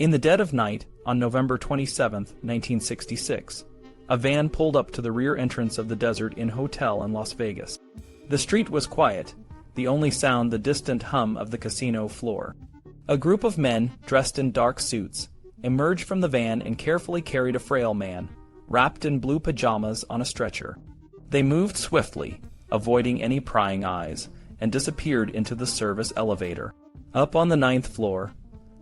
In the dead of night, on November 27, 1966, a van pulled up to the rear entrance of the Desert Inn Hotel in Las Vegas. The street was quiet, the only sound the distant hum of the casino floor. A group of men, dressed in dark suits, emerged from the van and carefully carried a frail man, wrapped in blue pajamas, on a stretcher. They moved swiftly, avoiding any prying eyes, and disappeared into the service elevator. Up on the 9th floor,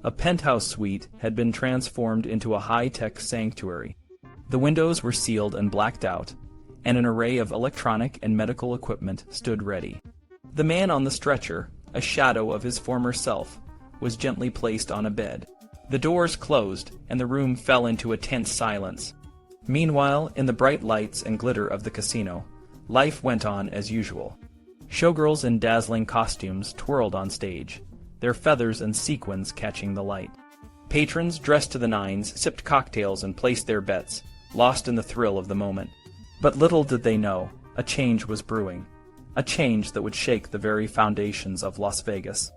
a penthouse suite had been transformed into a high-tech sanctuary. The windows were sealed and blacked out, and an array of electronic and medical equipment stood ready. The man on the stretcher, a shadow of his former self, was gently placed on a bed. The doors closed, and the room fell into a tense silence. Meanwhile, in the bright lights and glitter of the casino, life went on as usual. Showgirls in dazzling costumes twirled on stage, their feathers and sequins catching the light. Patrons dressed to the nines sipped cocktails and placed their bets, lost in the thrill of the moment. But little did they know, a change was brewing, a change that would shake the very foundations of Las Vegas.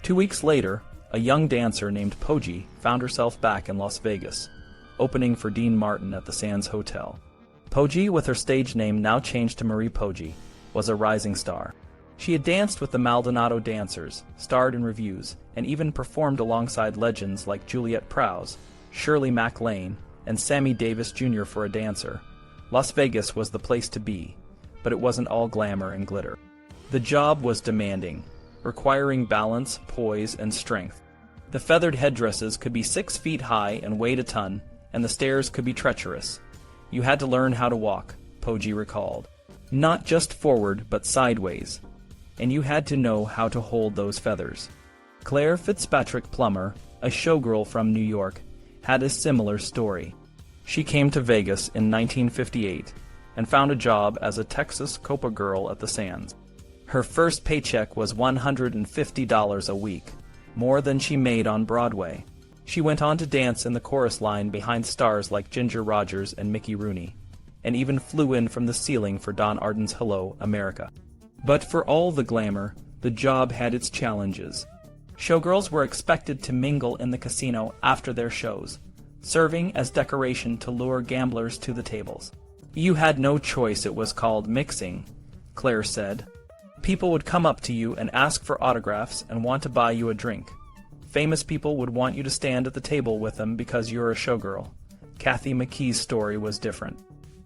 2 weeks later, a young dancer named Poggi found herself back in Las Vegas, opening for Dean Martin at the Sands Hotel. Poggi, with her stage name now changed to Marie Poggi, was a rising star. She had danced with the Maldonado Dancers, starred in revues, and even performed alongside legends like Juliette Prowse, Shirley MacLaine, and Sammy Davis Jr. For a dancer, Las Vegas was the place to be, but it wasn't all glamour and glitter. The job was demanding, requiring balance, poise, and strength. The feathered headdresses could be 6 feet high and weighed a ton, and the stairs could be treacherous. You had to learn how to walk, Poggi recalled. Not just forward, but sideways. And you had to know how to hold those feathers. Claire Fitzpatrick Plummer, a showgirl from New York, had a similar story. She came to Vegas in 1958 and found a job as a Texas Copa girl at the Sands. Her first paycheck was $150 a week, more than she made on Broadway. She went on to dance in the chorus line behind stars like Ginger Rogers and Mickey Rooney, and even flew in from the ceiling for Don Arden's Hello, America. But for all the glamour, the job had its challenges. Showgirls were expected to mingle in the casino after their shows, serving as decoration to lure gamblers to the tables. You had no choice, it was called mixing, Claire said. People would come up to you and ask for autographs and want to buy you a drink. Famous people would want you to stand at the table with them because you're a showgirl. Kathy McKee's story was different.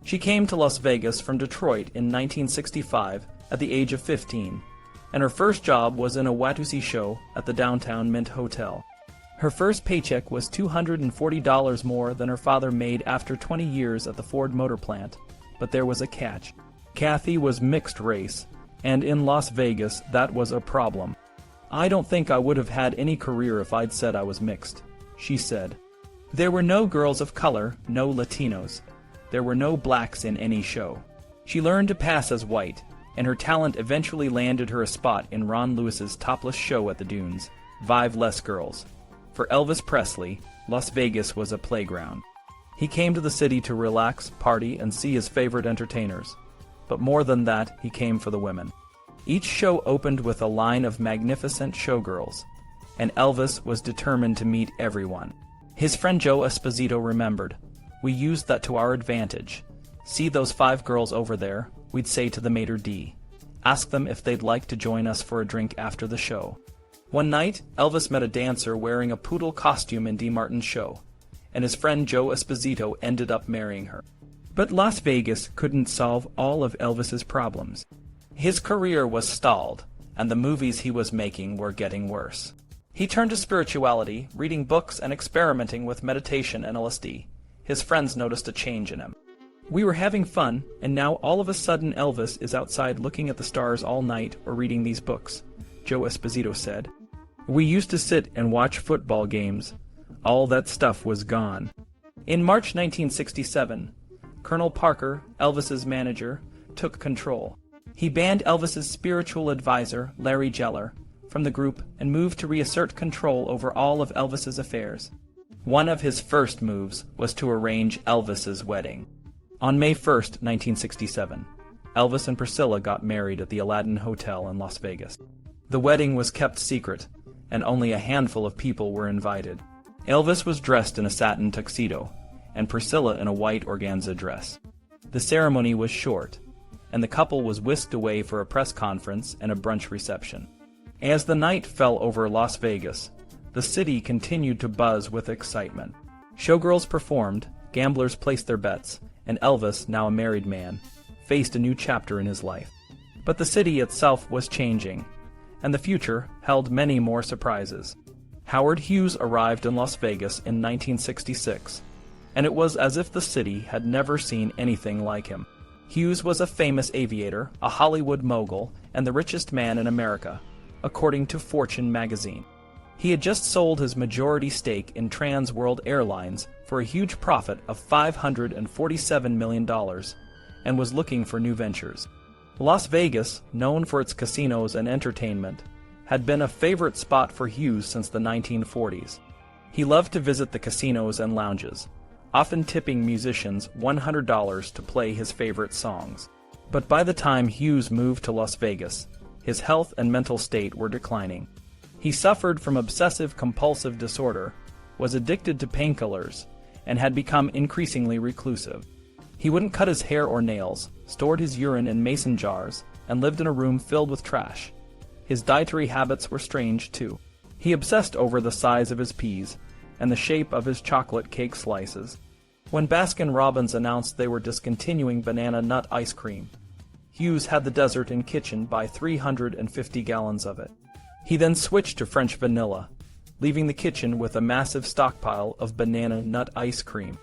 She came to Las Vegas from Detroit in 1965 at the age of 15, and her first job was in a Watusi show at the downtown Mint Hotel. Her first paycheck was $240 more than her father made after 20 years at the Ford Motor Plant, but there was a catch. Kathy was mixed race, and in Las Vegas that was a problem. I don't think I would have had any career if I'd said I was mixed, she said. There were no girls of color, no Latinos. There were no blacks in any show. She learned to pass as white, and her talent eventually landed her a spot in Ron Lewis's topless show at the Dunes, Vive Less Girls. For Elvis Presley, Las Vegas was a playground. He came to the city to relax, party, and see his favorite entertainers. But more than that, he came for the women. Each show opened with a line of magnificent showgirls, and Elvis was determined to meet everyone. His friend Joe Esposito remembered, "We used that to our advantage. See those 5 girls over there," we'd say to the maitre d'. Ask them if they'd like to join us for a drink after the show. One night, Elvis met a dancer wearing a poodle costume in D. Martin's show, and his friend Joe Esposito ended up marrying her. But Las Vegas couldn't solve all of Elvis's problems. His career was stalled, and the movies he was making were getting worse. He turned to spirituality, reading books and experimenting with meditation and LSD. His friends noticed a change in him. "We were having fun, and now all of a sudden Elvis is outside looking at the stars all night or reading these books," Joe Esposito said. "We used to sit and watch football games. All that stuff was gone." In March 1967, Colonel Parker, Elvis's manager, took control. He banned Elvis's spiritual advisor, Larry Geller, from the group and moved to reassert control over all of Elvis's affairs. One of his first moves was to arrange Elvis's wedding. On May 1st, 1967, Elvis and Priscilla got married at the Aladdin Hotel in Las Vegas. The wedding was kept secret, and only a handful of people were invited. Elvis was dressed in a satin tuxedo, and Priscilla in a white organza dress. The ceremony was short, and the couple was whisked away for a press conference and a brunch reception. As the night fell over Las Vegas, the city continued to buzz with excitement. Showgirls performed, gamblers placed their bets, and Elvis, now a married man, faced a new chapter in his life. But the city itself was changing, and the future held many more surprises. Howard Hughes arrived in Las Vegas in 1966, and it was as if the city had never seen anything like him. Hughes was a famous aviator, a Hollywood mogul, and the richest man in America, according to Fortune magazine. He had just sold his majority stake in Trans World Airlines for a huge profit of $547 million, and was looking for new ventures. Las Vegas, known for its casinos and entertainment, had been a favorite spot for Hughes since the 1940s. He loved to visit the casinos and lounges, often tipping musicians $100 to play his favorite songs. But by the time Hughes moved to Las Vegas, his health and mental state were declining. He suffered from obsessive-compulsive disorder, was addicted to painkillers, and had become increasingly reclusive. He wouldn't cut his hair or nails, stored his urine in mason jars, and lived in a room filled with trash. His dietary habits were strange, too. He obsessed over the size of his peas and the shape of his chocolate cake slices. When Baskin-Robbins announced they were discontinuing banana nut ice cream, Hughes had the desert in kitchen buy 350 gallons of it. He then switched to French vanilla, leaving the kitchen with a massive stockpile of banana nut ice cream.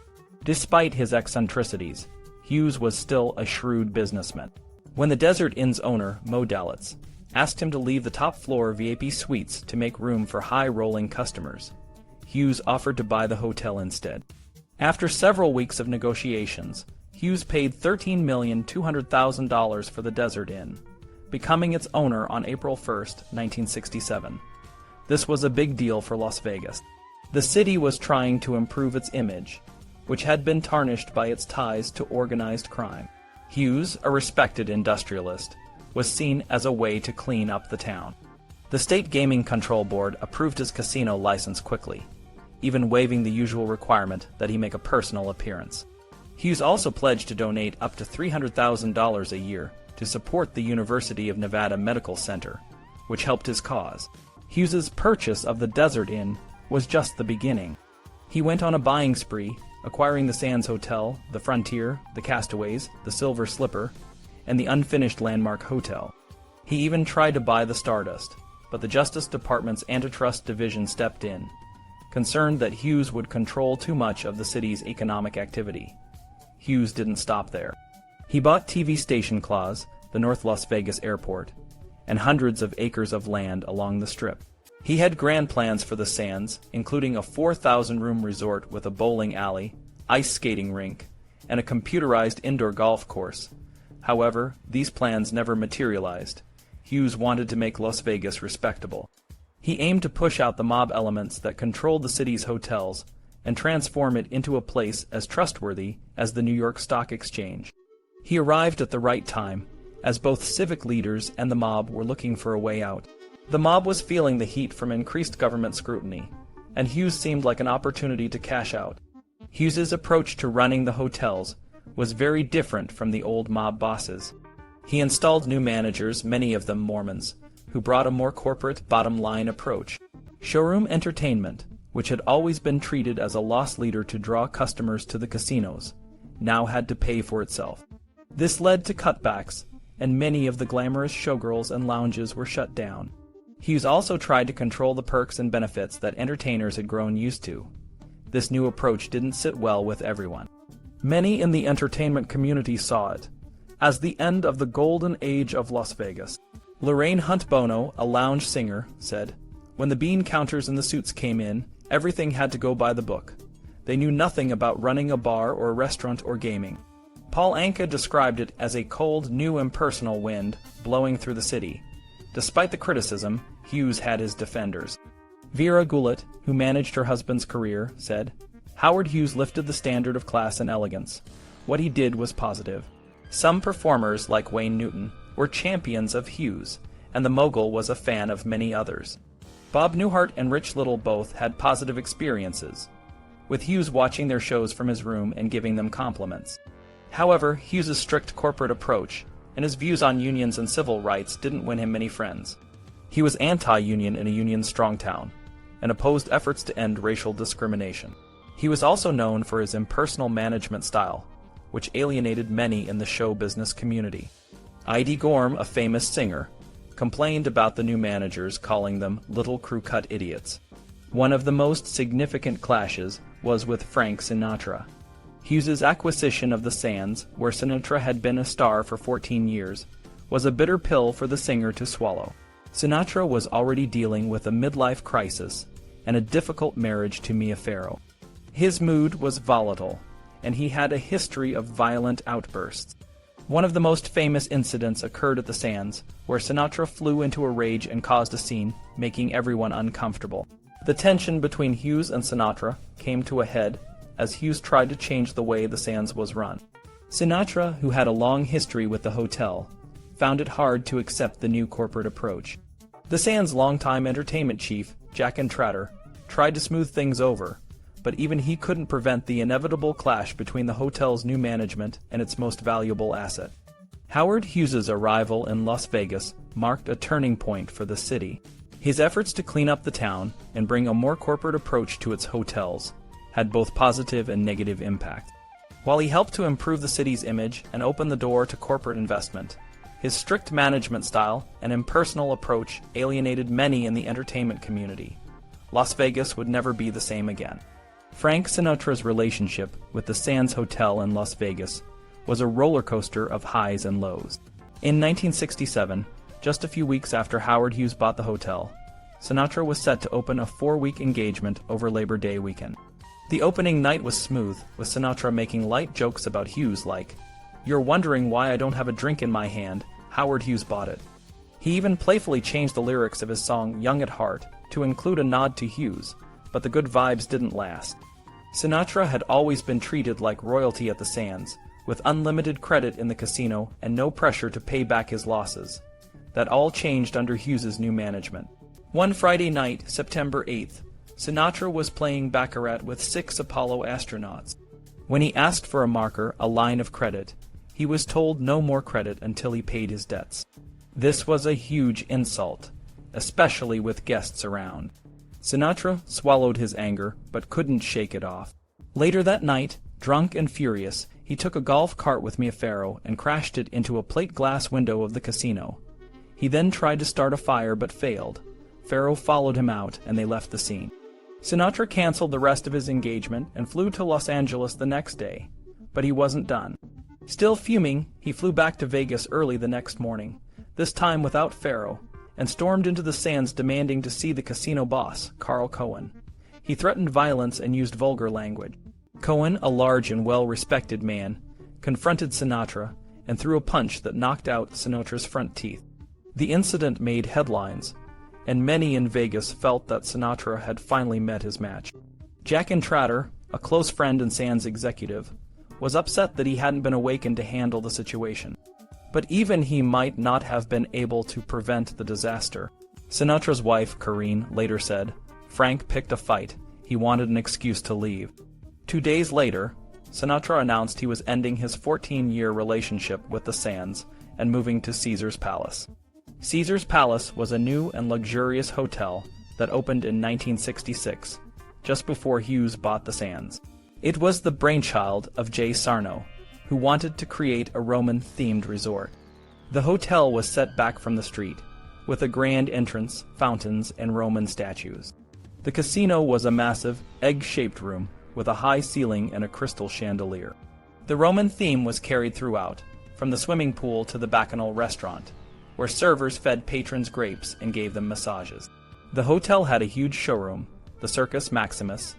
Despite his eccentricities, Hughes was still a shrewd businessman. When the Desert Inn's owner, Mo Dalitz, asked him to leave the top-floor VIP suites to make room for high-rolling customers, Hughes offered to buy the hotel instead. After several weeks of negotiations, Hughes paid $13,200,000 for the Desert Inn, becoming its owner on April 1, 1967. This was a big deal for Las Vegas. The city was trying to improve its image, which had been tarnished by its ties to organized crime. Hughes, a respected industrialist, was seen as a way to clean up the town. The State Gaming Control Board approved his casino license quickly, even waiving the usual requirement that he make a personal appearance. Hughes also pledged to donate up to $300,000 a year to support the University of Nevada Medical Center, which helped his cause. Hughes's purchase of the Desert Inn was just the beginning. He went on a buying spree, acquiring the Sands Hotel, the Frontier, the Castaways, the Silver Slipper, and the unfinished Landmark Hotel. He even tried to buy the Stardust, but the Justice Department's Antitrust Division stepped in, concerned that Hughes would control too much of the city's economic activity. Hughes didn't stop there. He bought TV Station Claus, the North Las Vegas airport, and hundreds of acres of land along the Strip. He had grand plans for the Sands, including a 4,000-room resort with a bowling alley, ice skating rink, and a computerized indoor golf course. However, these plans never materialized. Hughes wanted to make Las Vegas respectable. He aimed to push out the mob elements that controlled the city's hotels and transform it into a place as trustworthy as the New York Stock Exchange. He arrived at the right time, as both civic leaders and the mob were looking for a way out. The mob was feeling the heat from increased government scrutiny, and Hughes seemed like an opportunity to cash out. Hughes's approach to running the hotels was very different from the old mob bosses. He installed new managers, many of them Mormons, who brought a more corporate, bottom-line approach. Showroom entertainment, which had always been treated as a loss leader to draw customers to the casinos, now had to pay for itself. This led to cutbacks, and many of the glamorous showgirls and lounges were shut down. Hughes also tried to control the perks and benefits that entertainers had grown used to. This new approach didn't sit well with everyone. Many in the entertainment community saw it as the end of the golden age of Las Vegas. Lorraine Hunt Bono, a lounge singer, said, "When the bean counters and the suits came in, everything had to go by the book. They knew nothing about running a bar or a restaurant or gaming." Paul Anka described it as a cold, new impersonal wind blowing through the city. Despite the criticism, Hughes had his defenders. Vera Goulet, who managed her husband's career, said, "Howard Hughes lifted the standard of class and elegance. What he did was positive." Some performers, like Wayne Newton, were champions of Hughes, and the mogul was a fan of many others. Bob Newhart and Rich Little both had positive experiences, with Hughes watching their shows from his room and giving them compliments. However, Hughes's strict corporate approach and his views on unions and civil rights didn't win him many friends. He was anti-union in a union-strong town, and opposed efforts to end racial discrimination. He was also known for his impersonal management style, which alienated many in the show business community. Idie Gorm, a famous singer, complained about the new managers, calling them little crew-cut idiots. One of the most significant clashes was with Frank Sinatra. Hughes's acquisition of the Sands, where Sinatra had been a star for 14 years, was a bitter pill for the singer to swallow. Sinatra was already dealing with a midlife crisis and a difficult marriage to Mia Farrow. His mood was volatile, and he had a history of violent outbursts. One of the most famous incidents occurred at the Sands, where Sinatra flew into a rage and caused a scene, making everyone uncomfortable. The tension between Hughes and Sinatra came to a head as Hughes tried to change the way the Sands was run. Sinatra, who had a long history with the hotel, found it hard to accept the new corporate approach. The Sands' longtime entertainment chief, Jack Trotter, tried to smooth things over, but even he couldn't prevent the inevitable clash between the hotel's new management and its most valuable asset. Howard Hughes's arrival in Las Vegas marked a turning point for the city. His efforts to clean up the town and bring a more corporate approach to its hotels had both positive and negative impact. While he helped to improve the city's image and open the door to corporate investment, his strict management style and impersonal approach alienated many in the entertainment community. Las Vegas would never be the same again. Frank Sinatra's relationship with the Sands Hotel in Las Vegas was a roller coaster of highs and lows. In 1967, just a few weeks after Howard Hughes bought the hotel, Sinatra was set to open a 4-week engagement over Labor Day weekend. The opening night was smooth, with Sinatra making light jokes about Hughes like, "You're wondering why I don't have a drink in my hand, Howard Hughes bought it." He even playfully changed the lyrics of his song Young at Heart to include a nod to Hughes, but the good vibes didn't last. Sinatra had always been treated like royalty at the Sands, with unlimited credit in the casino and no pressure to pay back his losses. That all changed under Hughes's new management. One Friday night, September 8th, Sinatra was playing baccarat with 6 Apollo astronauts. When he asked for a marker, a line of credit, he was told no more credit until he paid his debts. This was a huge insult, especially with guests around. Sinatra swallowed his anger, but couldn't shake it off. Later that night, drunk and furious, he took a golf cart with Mia Farrow and crashed it into a plate glass window of the casino. He then tried to start a fire but failed. Farrow followed him out, and they left the scene. Sinatra canceled the rest of his engagement and flew to Los Angeles the next day, but he wasn't done. Still fuming, he flew back to Vegas early the next morning, this time without Farrow, and stormed into the Sands demanding to see the casino boss, Carl Cohen. He threatened violence and used vulgar language. Cohen, a large and well-respected man, confronted Sinatra and threw a punch that knocked out Sinatra's front teeth. The incident made headlines, and many in Vegas felt that Sinatra had finally met his match. Jack Trotter, a close friend and Sands executive, was upset that he hadn't been awakened to handle the situation. But even he might not have been able to prevent the disaster. Sinatra's wife, Corinne, later said, "Frank picked a fight. He wanted an excuse to leave." 2 days later, Sinatra announced he was ending his 14-year relationship with the Sands and moving to Caesar's Palace. Caesar's Palace was a new and luxurious hotel that opened in 1966, just before Hughes bought the Sands. It was the brainchild of Jay Sarno, who wanted to create a Roman-themed resort. The hotel was set back from the street, with a grand entrance, fountains, and Roman statues. The casino was a massive, egg-shaped room with a high ceiling and a crystal chandelier. The Roman theme was carried throughout, from the swimming pool to the Bacchanal restaurant, where servers fed patrons grapes and gave them massages. The hotel had a huge showroom, the Circus Maximus,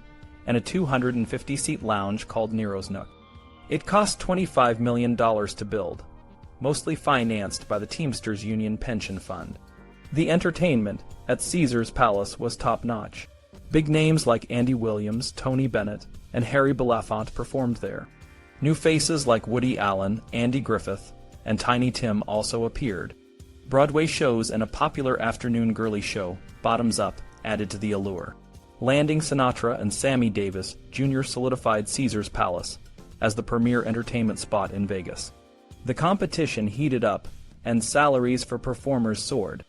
and a 250-seat lounge called Nero's Nook. It cost $25 million to build, mostly financed by the Teamsters Union Pension Fund. The entertainment at Caesar's Palace was top-notch. Big names like Andy Williams, Tony Bennett, and Harry Belafonte performed there. New faces like Woody Allen, Andy Griffith, and Tiny Tim also appeared. Broadway shows and a popular afternoon girly show, Bottoms Up, added to the allure. Landing Sinatra and Sammy Davis Jr. solidified Caesar's Palace as the premier entertainment spot in Vegas. The competition heated up, and salaries for performers soared.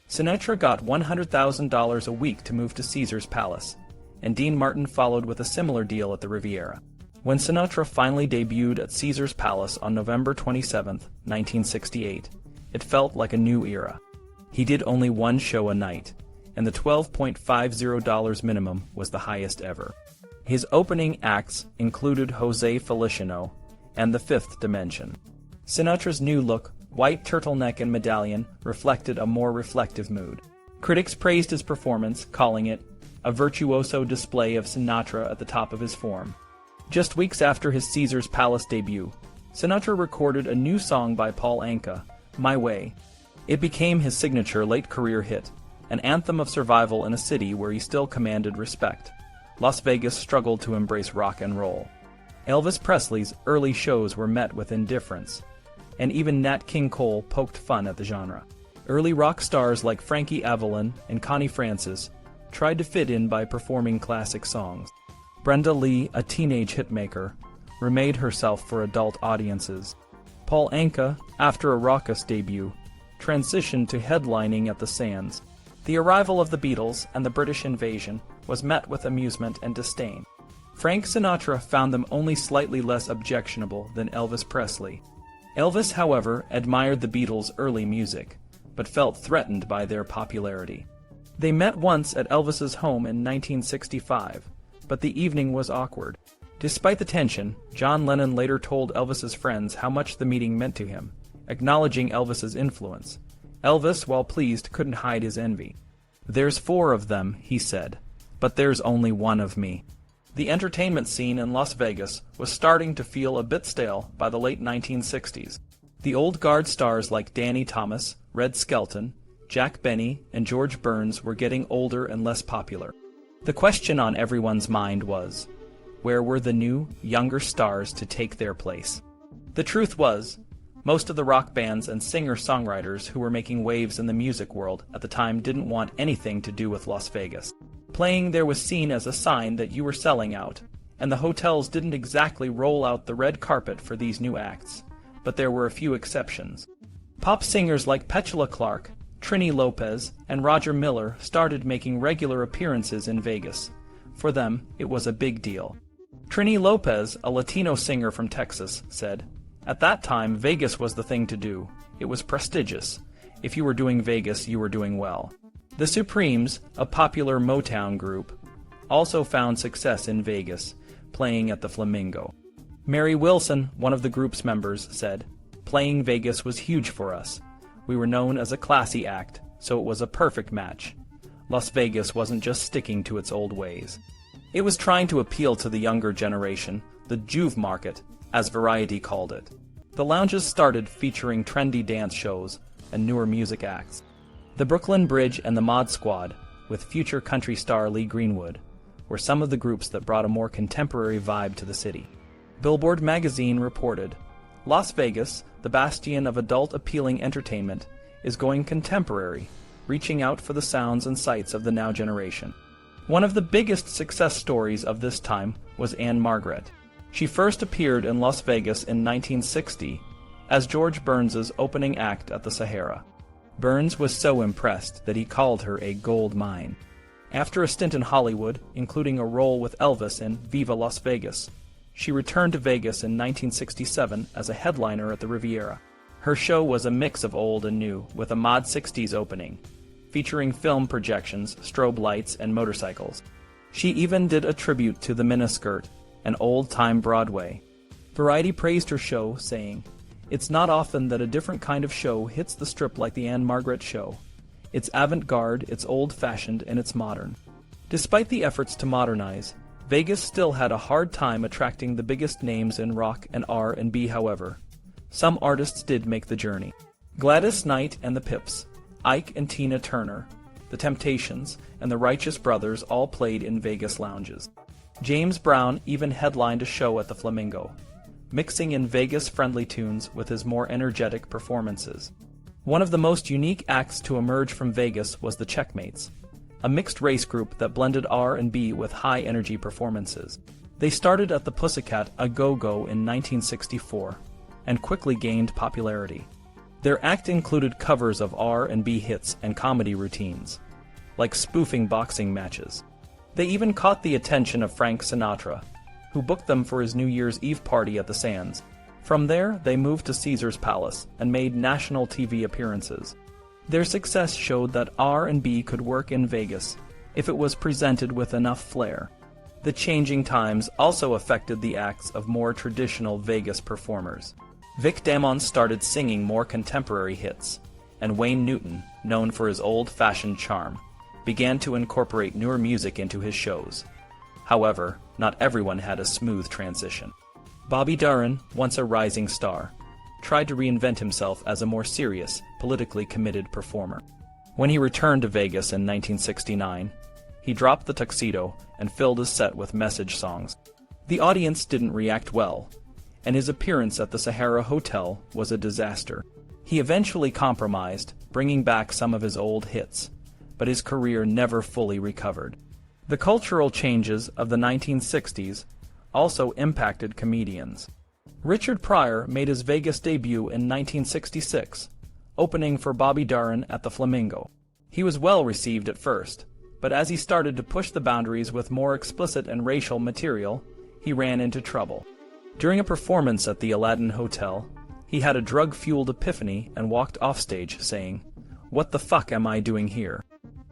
Sinatra got $100,000 a week to move to Caesar's Palace, and Dean Martin followed with a similar deal at the Riviera. When Sinatra finally debuted at Caesar's Palace on November 27, 1968, it felt like a new era. He did only one show a night, and the $12.50 minimum was the highest ever. His opening acts included Jose Feliciano and The Fifth Dimension. Sinatra's new look, white turtleneck and medallion, reflected a more reflective mood. Critics praised his performance, calling it a virtuoso display of Sinatra at the top of his form. Just weeks after his Caesar's Palace debut, Sinatra recorded a new song by Paul Anka, My Way. It became his signature late-career hit, an anthem of survival in a city where he still commanded respect. Las Vegas struggled to embrace rock and roll. Elvis Presley's early shows were met with indifference, and even Nat King Cole poked fun at the genre. Early rock stars like Frankie Avalon and Connie Francis tried to fit in by performing classic songs. Brenda Lee, a teenage hitmaker, remade herself for adult audiences. Paul Anka, after a raucous debut, transitioned to headlining at the Sands. The arrival of the Beatles and the British invasion was met with amusement and disdain. Frank Sinatra found them only slightly less objectionable than Elvis Presley. Elvis, however, admired the Beatles' early music, but felt threatened by their popularity. They met once at Elvis's home in 1965, but the evening was awkward. Despite the tension, John Lennon later told Elvis's friends how much the meeting meant to him, acknowledging Elvis's influence. Elvis, while pleased, couldn't hide his envy. "There's 4 of them," he said, "but there's only 1 of me." The entertainment scene in Las Vegas was starting to feel a bit stale by the late 1960s. The old guard stars like Danny Thomas, Red Skelton, Jack Benny, and George Burns were getting older and less popular. The question on everyone's mind was, where were the new, younger stars to take their place? The truth was, most of the rock bands and singer-songwriters who were making waves in the music world at the time didn't want anything to do with Las Vegas. Playing there was seen as a sign that you were selling out, and the hotels didn't exactly roll out the red carpet for these new acts, but there were a few exceptions. Pop singers like Petula Clark, Trini Lopez, and Roger Miller started making regular appearances in Vegas. For them, it was a big deal. Trini Lopez, a Latino singer from Texas, said, "At that time, Vegas was the thing to do. It was prestigious. If you were doing Vegas, you were doing well." The Supremes, a popular Motown group, also found success in Vegas, playing at the Flamingo. Mary Wilson, one of the group's members, said, "Playing Vegas was huge for us. We were known as a classy act, so it was a perfect match. Las Vegas wasn't just sticking to its old ways. It was trying to appeal to the younger generation, the Juve market, as Variety called it." The lounges started featuring trendy dance shows and newer music acts. The Brooklyn Bridge and the Mod Squad, with future country star Lee Greenwood, were some of the groups that brought a more contemporary vibe to the city. Billboard magazine reported, "Las Vegas, the bastion of adult-appealing entertainment, is going contemporary, reaching out for the sounds and sights of the now generation." One of the biggest success stories of this time was Anne Margaret. She first appeared in Las Vegas in 1960 as George Burns's opening act at the Sahara. Burns was so impressed that he called her a gold mine. After a stint in Hollywood, including a role with Elvis in Viva Las Vegas, she returned to Vegas in 1967 as a headliner at the Riviera. Her show was a mix of old and new, with a Mod 60s opening, featuring film projections, strobe lights, and motorcycles. She even did a tribute to the miniskirt, an old-time Broadway. Variety praised her show, saying, "It's not often that a different kind of show hits the Strip like the Anne Margaret show. It's avant-garde, it's old-fashioned, and it's modern." Despite the efforts to modernize, Vegas still had a hard time attracting the biggest names in rock and R&B, however. Some artists did make the journey. Gladys Knight and the Pips, Ike and Tina Turner, The Temptations, and the Righteous Brothers all played in Vegas lounges. James Brown even headlined a show at the Flamingo, mixing in Vegas-friendly tunes with his more energetic performances. One of the most unique acts to emerge from Vegas was the Checkmates. a mixed-race group that blended R&B with high-energy performances. They started at the Pussycat A Go-Go in 1964 and quickly gained popularity. Their act included covers of R&B hits and comedy routines, like spoofing boxing matches. They even caught the attention of Frank Sinatra, who booked them for his New Year's Eve party at the Sands. From there, they moved to Caesar's Palace and made national TV appearances. Their success showed that R&B could work in Vegas if it was presented with enough flair. The changing times also affected the acts of more traditional Vegas performers. Vic Damone started singing more contemporary hits, and Wayne Newton, known for his old-fashioned charm, began to incorporate newer music into his shows. However, not everyone had a smooth transition. Bobby Darin, once a rising star, tried to reinvent himself as a more serious, politically committed performer. When he returned to Vegas in 1969, he dropped the tuxedo and filled his set with message songs. The audience didn't react well, and his appearance at the Sahara Hotel was a disaster. He eventually compromised, bringing back some of his old hits, but his career never fully recovered. The cultural changes of the 1960s also impacted comedians. Richard Pryor made his Vegas debut in 1966, opening for Bobby Darin at the Flamingo. He was well received at first, but as he started to push the boundaries with more explicit and racial material, he ran into trouble. During a performance at the Aladdin Hotel, he had a drug-fueled epiphany and walked offstage saying, "What the fuck am I doing here?"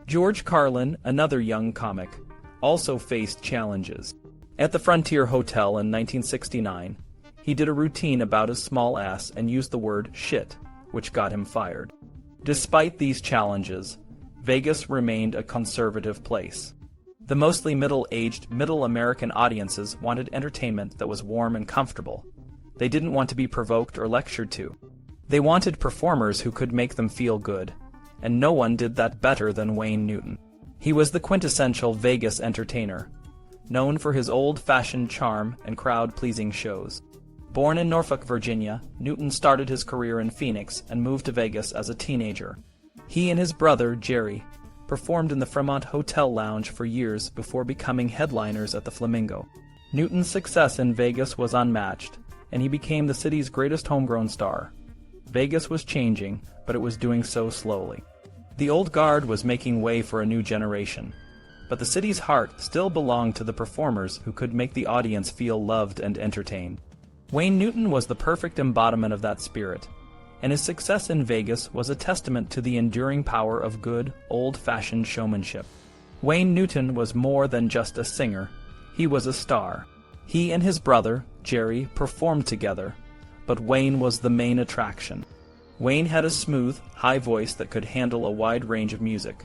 George Carlin, another young comic, also faced challenges. At the Frontier Hotel in 1969, he did a routine about his small ass and used the word shit, which got him fired. Despite these challenges, Vegas remained a conservative place. The mostly middle-aged, middle American audiences wanted entertainment that was warm and comfortable. They didn't want to be provoked or lectured to. They wanted performers who could make them feel good, and no one did that better than Wayne Newton. He was the quintessential Vegas entertainer, known for his old-fashioned charm and crowd-pleasing shows. Born in Norfolk, Virginia, Newton started his career in Phoenix and moved to Vegas as a teenager. He and his brother, Jerry, performed in the Fremont Hotel Lounge for years before becoming headliners at the Flamingo. Newton's success in Vegas was unmatched, and he became the city's greatest homegrown star. Vegas was changing, but it was doing so slowly. The old guard was making way for a new generation, but the city's heart still belonged to the performers who could make the audience feel loved and entertained. Wayne Newton was the perfect embodiment of that spirit, and his success in Vegas was a testament to the enduring power of good, old-fashioned showmanship. Wayne Newton was more than just a singer. He was a star. He and his brother, Jerry, performed together, but Wayne was the main attraction. Wayne had a smooth, high voice that could handle a wide range of music,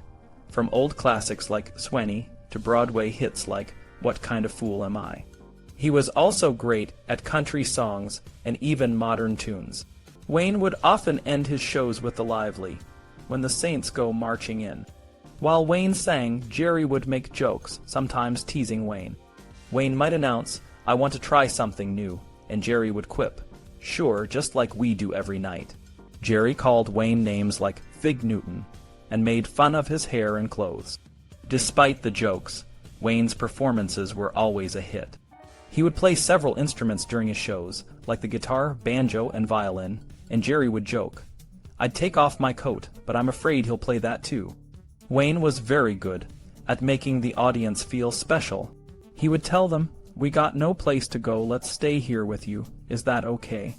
from old classics like Swanee to Broadway hits like What Kind of Fool Am I? He was also great at country songs and even modern tunes. Wayne would often end his shows with the lively, "When the Saints Go Marching In." While Wayne sang, Jerry would make jokes, sometimes teasing Wayne. Wayne might announce, "I want to try something new," and Jerry would quip, "Sure, just like we do every night." Jerry called Wayne names like Fig Newton and made fun of his hair and clothes. Despite the jokes, Wayne's performances were always a hit. He would play several instruments during his shows, like the guitar, banjo, and violin, and Jerry would joke, "I'd take off my coat, but I'm afraid he'll play that too." Wayne was very good at making the audience feel special. He would tell them, "We got no place to go, let's stay here with you, is that okay?"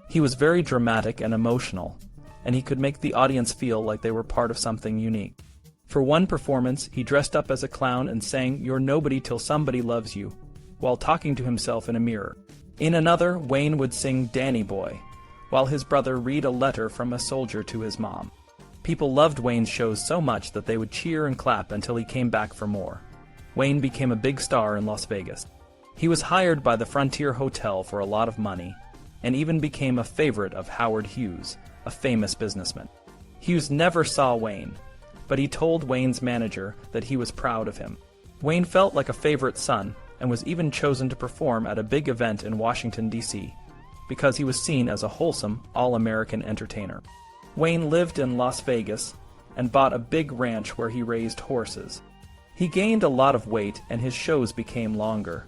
He was very dramatic and emotional, and he could make the audience feel like they were part of something unique. For one performance, he dressed up as a clown and sang "You're Nobody Till Somebody Loves You," while talking to himself in a mirror. In another, Wayne would sing "Danny Boy," while his brother read a letter from a soldier to his mom. People loved Wayne's shows so much that they would cheer and clap until he came back for more. Wayne became a big star in Las Vegas. He was hired by the Frontier Hotel for a lot of money, and even became a favorite of Howard Hughes, a famous businessman. Hughes never saw Wayne, but he told Wayne's manager that he was proud of him. Wayne felt like a favorite son, and was even chosen to perform at a big event in Washington, D.C., because he was seen as a wholesome, all-American entertainer. Wayne lived in Las Vegas and bought a big ranch where he raised horses. He gained a lot of weight and his shows became longer,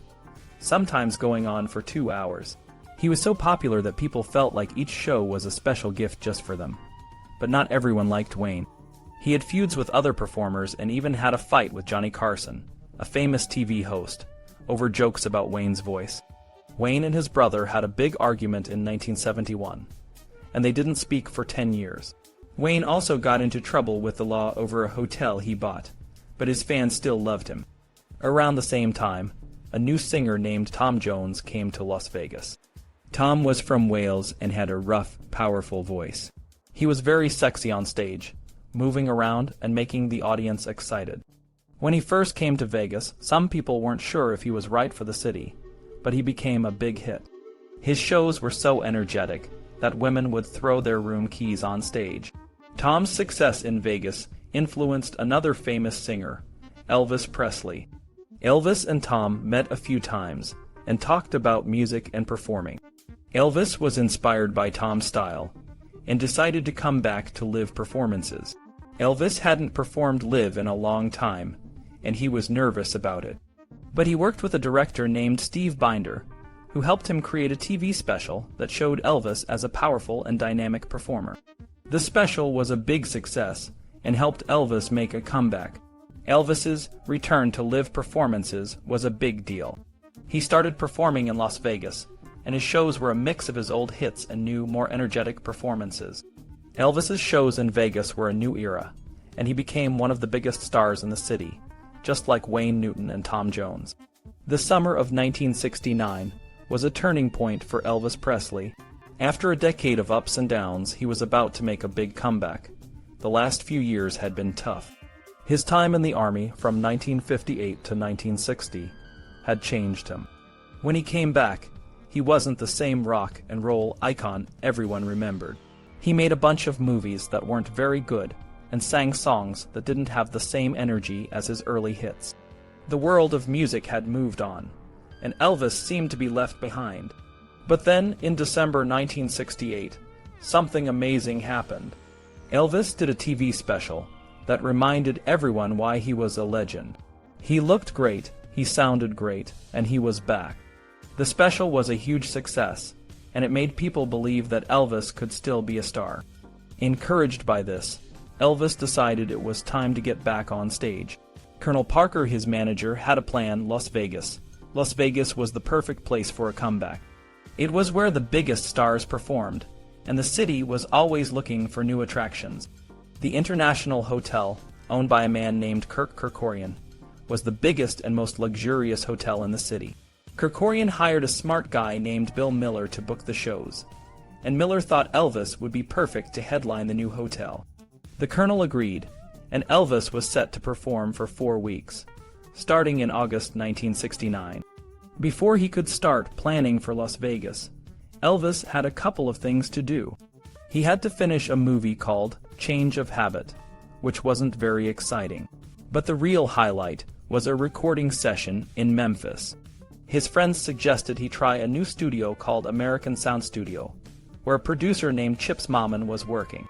sometimes going on for 2 hours. He was so popular that people felt like each show was a special gift just for them. But not everyone liked Wayne. He had feuds with other performers and even had a fight with Johnny Carson, a famous TV host, over jokes about Wayne's voice. Wayne and his brother had a big argument in 1971, and they didn't speak for 10 years. Wayne also got into trouble with the law over a hotel he bought, but his fans still loved him. Around the same time, a new singer named Tom Jones came to Las Vegas. Tom was from Wales and had a rough, powerful voice. He was very sexy on stage, moving around and making the audience excited. When he first came to Vegas, some people weren't sure if he was right for the city, but he became a big hit. His shows were so energetic that women would throw their room keys on stage. Tom's success in Vegas influenced another famous singer, Elvis Presley. Elvis and Tom met a few times and talked about music and performing. Elvis was inspired by Tom's style and decided to come back to live performances. Elvis hadn't performed live in a long time, and he was nervous about it. But he worked with a director named Steve Binder, who helped him create a TV special that showed Elvis as a powerful and dynamic performer. The special was a big success and helped Elvis make a comeback. Elvis's return to live performances was a big deal. He started performing in Las Vegas, and his shows were a mix of his old hits and new, more energetic performances. Elvis's shows in Vegas were a new era, and he became one of the biggest stars in the city, just like Wayne Newton and Tom Jones. The summer of 1969 was a turning point for Elvis Presley. After a decade of ups and downs, he was about to make a big comeback. The last few years had been tough. His time in the Army from 1958 to 1960 had changed him. When he came back, he wasn't the same rock and roll icon everyone remembered. He made a bunch of movies that weren't very good and sang songs that didn't have the same energy as his early hits. The world of music had moved on, and Elvis seemed to be left behind. But then, in December 1968, something amazing happened. Elvis did a TV special that reminded everyone why he was a legend. He looked great, he sounded great, and he was back. The special was a huge success, and it made people believe that Elvis could still be a star. Encouraged by this, Elvis decided it was time to get back on stage. Colonel Parker, his manager, had a plan: Las Vegas. Las Vegas was the perfect place for a comeback. It was where the biggest stars performed, and the city was always looking for new attractions. The International Hotel, owned by a man named Kirk Kerkorian, was the biggest and most luxurious hotel in the city. Kerkorian hired a smart guy named Bill Miller to book the shows, and Miller thought Elvis would be perfect to headline the new hotel. The Colonel agreed, and Elvis was set to perform for 4 weeks, starting in August 1969. Before he could start planning for Las Vegas, Elvis had a couple of things to do. He had to finish a movie called Change of Habit, which wasn't very exciting. But the real highlight was a recording session in Memphis. His friends suggested he try a new studio called American Sound Studio, where a producer named Chips Moman was working.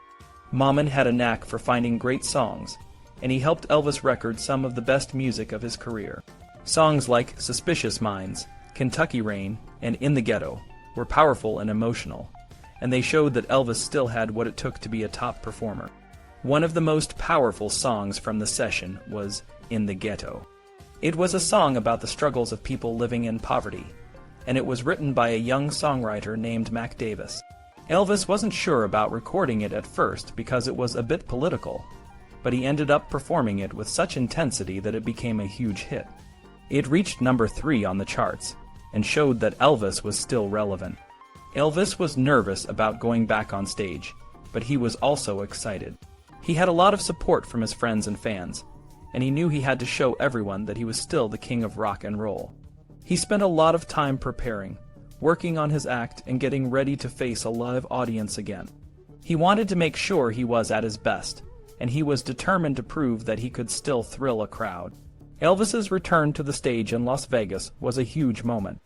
Moman had a knack for finding great songs, and he helped Elvis record some of the best music of his career. Songs like Suspicious Minds, Kentucky Rain, and In the Ghetto were powerful and emotional, and they showed that Elvis still had what it took to be a top performer. One of the most powerful songs from the session was In the Ghetto. It was a song about the struggles of people living in poverty, and it was written by a young songwriter named Mac Davis. Elvis wasn't sure about recording it at first because it was a bit political, but he ended up performing it with such intensity that it became a huge hit. It reached number 3 on the charts, and showed that Elvis was still relevant. Elvis was nervous about going back on stage, but he was also excited. He had a lot of support from his friends and fans, and he knew he had to show everyone that he was still the king of rock and roll. He spent a lot of time preparing, working on his act and getting ready to face a live audience again. He wanted to make sure he was at his best, and he was determined to prove that he could still thrill a crowd. Elvis's return to the stage in Las Vegas was a huge moment.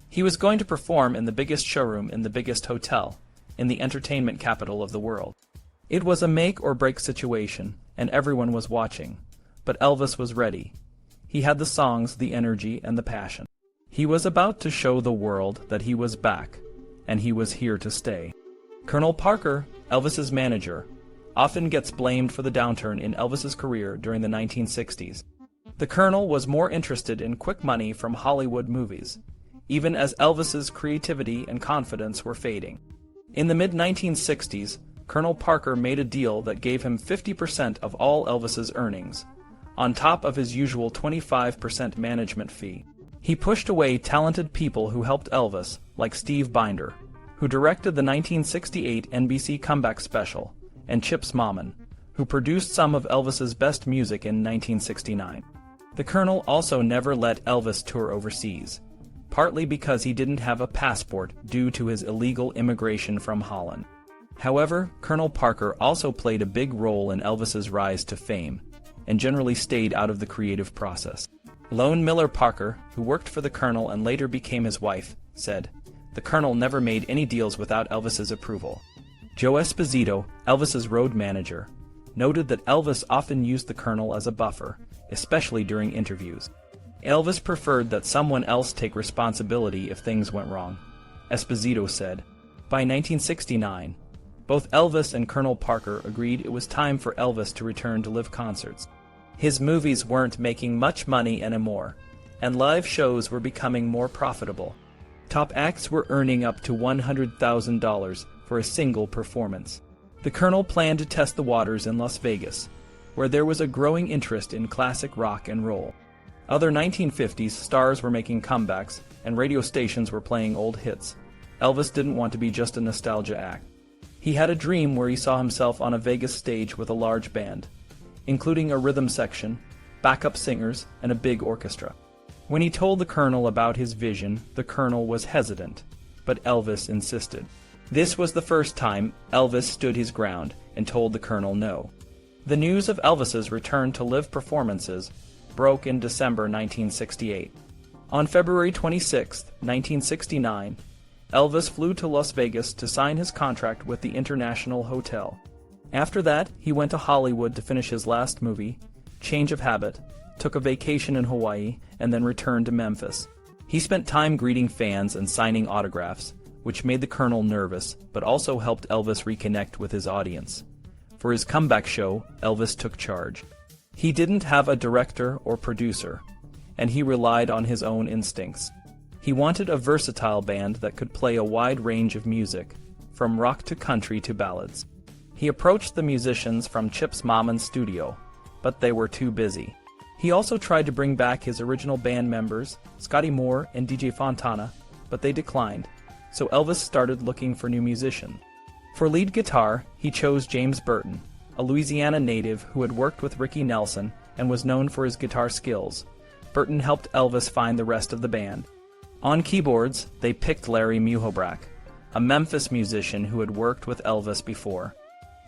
He was going to perform in the biggest showroom in the biggest hotel, in the entertainment capital of the world. It was a make-or-break situation, and everyone was watching. But Elvis was ready. He had the songs, the energy, and the passion. He was about to show the world that he was back, and he was here to stay. Colonel Parker, Elvis's manager, often gets blamed for the downturn in Elvis's career during the 1960s. The Colonel was more interested in quick money from Hollywood movies, even as Elvis's creativity and confidence were fading. In the mid-1960s, Colonel Parker made a deal that gave him 50% of all Elvis's earnings, on top of his usual 25% management fee. He pushed away talented people who helped Elvis, like Steve Binder, who directed the 1968 NBC comeback special, and Chips Moman, who produced some of Elvis's best music in 1969. The Colonel also never let Elvis tour overseas, partly because he didn't have a passport due to his illegal immigration from Holland. However, Colonel Parker also played a big role in Elvis's rise to fame, and generally stayed out of the creative process. Lone Miller Parker, who worked for the Colonel and later became his wife, said, "The Colonel never made any deals without Elvis's approval." Joe Esposito, Elvis's road manager, noted that Elvis often used the Colonel as a buffer, especially during interviews. Elvis preferred that someone else take responsibility if things went wrong. Esposito said, by 1969, both Elvis and Colonel Parker agreed it was time for Elvis to return to live concerts. His movies weren't making much money anymore, and live shows were becoming more profitable. Top acts were earning up to $100,000 for a single performance. The Colonel planned to test the waters in Las Vegas, where there was a growing interest in classic rock and roll. Other 1950s stars were making comebacks, and radio stations were playing old hits. Elvis didn't want to be just a nostalgia act. He had a dream where he saw himself on a Vegas stage with a large band, including a rhythm section, backup singers, and a big orchestra. When he told the Colonel about his vision, the Colonel was hesitant, but Elvis insisted. This was the first time Elvis stood his ground and told the Colonel no. The news of Elvis's return to live performances broke in December 1968. On February 26, 1969, Elvis flew to Las Vegas to sign his contract with the International Hotel. After that, he went to Hollywood to finish his last movie, Change of Habit, took a vacation in Hawaii, and then returned to Memphis. He spent time greeting fans and signing autographs, which made the Colonel nervous, but also helped Elvis reconnect with his audience. For his comeback show, Elvis took charge. He didn't have a director or producer, and he relied on his own instincts. He wanted a versatile band that could play a wide range of music, from rock to country to ballads. He approached the musicians from Chips Moman's studio, but they were too busy. He also tried to bring back his original band members, Scotty Moore and DJ Fontana, but they declined, so Elvis started looking for new musicians. For lead guitar, he chose James Burton, a Louisiana native who had worked with Ricky Nelson and was known for his guitar skills. Burton helped Elvis find the rest of the band. On keyboards, they picked Larry Muhobrak, a Memphis musician who had worked with Elvis before.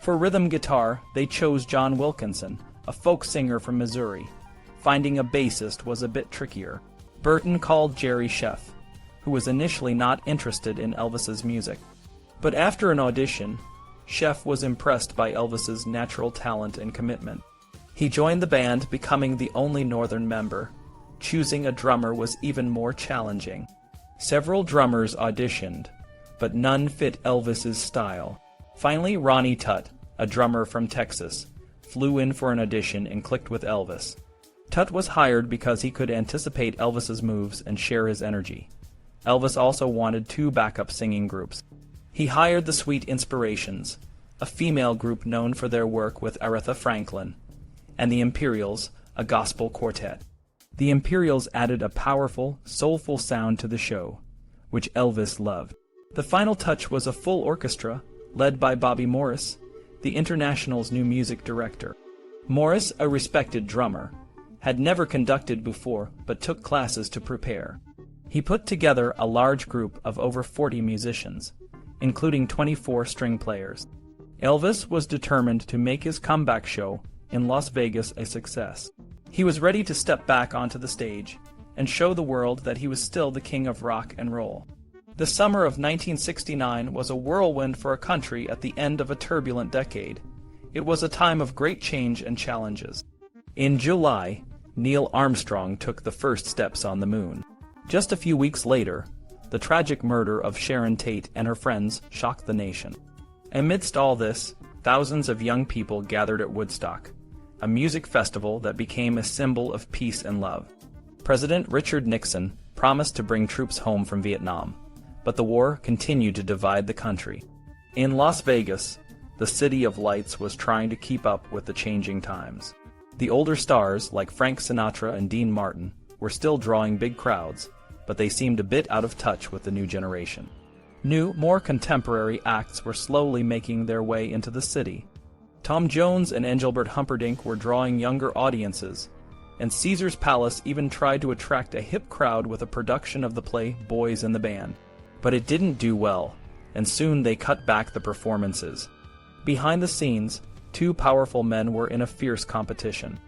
For rhythm guitar, they chose John Wilkinson, a folk singer from Missouri. Finding a bassist was a bit trickier. Burton called Jerry Sheff, who was initially not interested in Elvis's music. But after an audition, Sheff was impressed by Elvis's natural talent and commitment. He joined the band, becoming the only Northern member. Choosing a drummer was even more challenging. Several drummers auditioned, but none fit Elvis's style. Finally, Ronnie Tutt, a drummer from Texas, flew in for an audition and clicked with Elvis. Tutt was hired because he could anticipate Elvis's moves and share his energy. Elvis also wanted 2 backup singing groups. He hired the Sweet Inspirations, a female group known for their work with Aretha Franklin, and the Imperials, a gospel quartet. The Imperials added a powerful, soulful sound to the show, which Elvis loved. The final touch was a full orchestra, led by Bobby Morris, the International's new music director. Morris, a respected drummer, had never conducted before but took classes to prepare. He put together a large group of over 40 musicians, including 24 string players. Elvis was determined to make his comeback show in Las Vegas a success. He was ready to step back onto the stage and show the world that he was still the king of rock and roll. The summer of 1969 was a whirlwind for a country at the end of a turbulent decade. It was a time of great change and challenges. In July, Neil Armstrong took the first steps on the moon. Just a few weeks later, the tragic murder of Sharon Tate and her friends shocked the nation. Amidst all this, thousands of young people gathered at Woodstock, a music festival that became a symbol of peace and love. President Richard Nixon promised to bring troops home from Vietnam, but the war continued to divide the country. In Las Vegas, the City of Lights was trying to keep up with the changing times. The older stars, like Frank Sinatra and Dean Martin, were still drawing big crowds, but they seemed a bit out of touch with the new generation. New, more contemporary acts were slowly making their way into the city. Tom Jones and Engelbert Humperdinck were drawing younger audiences, and Caesar's Palace even tried to attract a hip crowd with a production of the play Boys in the Band. But it didn't do well, and soon they cut back the performances. Behind the scenes, two powerful men were in a fierce competition.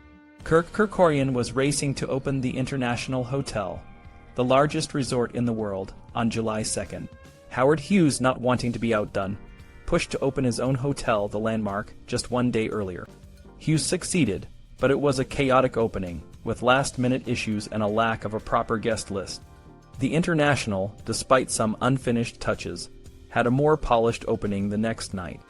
Kirk Kerkorian was racing to open the International Hotel, the largest resort in the world, on July 2nd. Howard Hughes, not wanting to be outdone, pushed to open his own hotel, the Landmark, just one day earlier. Hughes succeeded, but it was a chaotic opening, with last-minute issues and a lack of a proper guest list. The International, despite some unfinished touches, had a more polished opening the next night.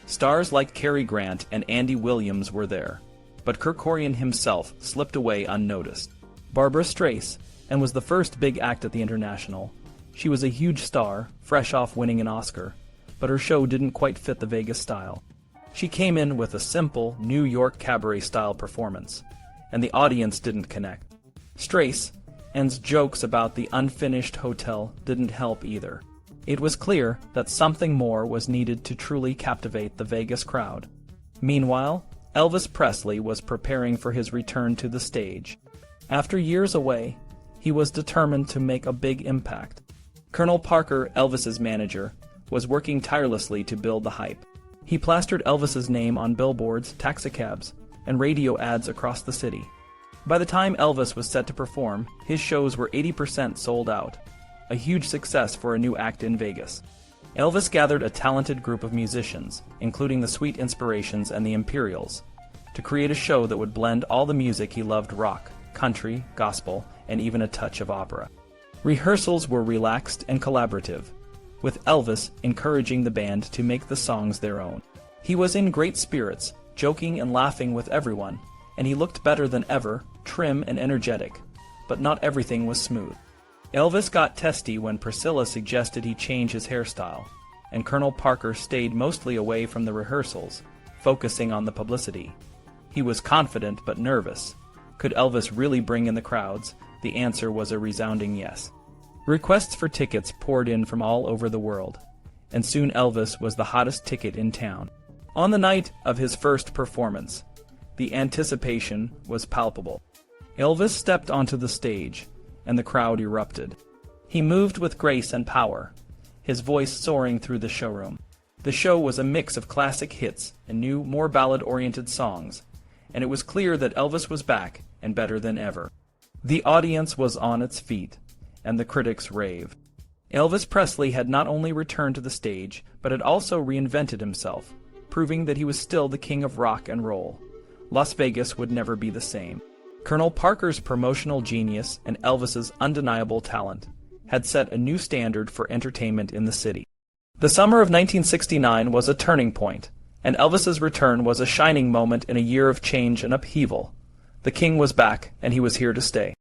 Stars like Cary Grant and Andy Williams were there, but Kerkorian himself slipped away unnoticed. Barbra Streisand was the first big act at the International. She was a huge star, fresh off winning an Oscar, but her show didn't quite fit the Vegas style. She came in with a simple, New York cabaret-style performance, and the audience didn't connect. Streisand's jokes about the unfinished hotel didn't help either. It was clear that something more was needed to truly captivate the Vegas crowd. Meanwhile, Elvis Presley was preparing for his return to the stage. After years away, he was determined to make a big impact. Colonel Parker, Elvis's manager, was working tirelessly to build the hype. He plastered Elvis's name on billboards, taxicabs, and radio ads across the city. By the time Elvis was set to perform, his shows were 80% sold out, a huge success for a new act in Vegas. Elvis gathered a talented group of musicians, including the Sweet Inspirations and the Imperials, to create a show that would blend all the music he loved: rock, country, gospel, and even a touch of opera. Rehearsals were relaxed and collaborative, with Elvis encouraging the band to make the songs their own. He was in great spirits, joking and laughing with everyone, and he looked better than ever, trim and energetic, but not everything was smooth. Elvis got testy when Priscilla suggested he change his hairstyle, and Colonel Parker stayed mostly away from the rehearsals, focusing on the publicity. He was confident but nervous. Could Elvis really bring in the crowds? The answer was a resounding yes. Requests for tickets poured in from all over the world, and soon Elvis was the hottest ticket in town. On the night of his first performance, the anticipation was palpable. Elvis stepped onto the stage, and the crowd erupted. He moved with grace and power, his voice soaring through the showroom. The show was a mix of classic hits and new, more ballad-oriented songs, and it was clear that Elvis was back and better than ever. The audience was on its feet, and the critics raved. Elvis Presley had not only returned to the stage, but had also reinvented himself, proving that he was still the king of rock and roll. Las Vegas would never be the same. Colonel Parker's promotional genius and Elvis's undeniable talent had set a new standard for entertainment in the city. The summer of 1969 was a turning point, and Elvis's return was a shining moment in a year of change and upheaval. The king was back, and he was here to stay.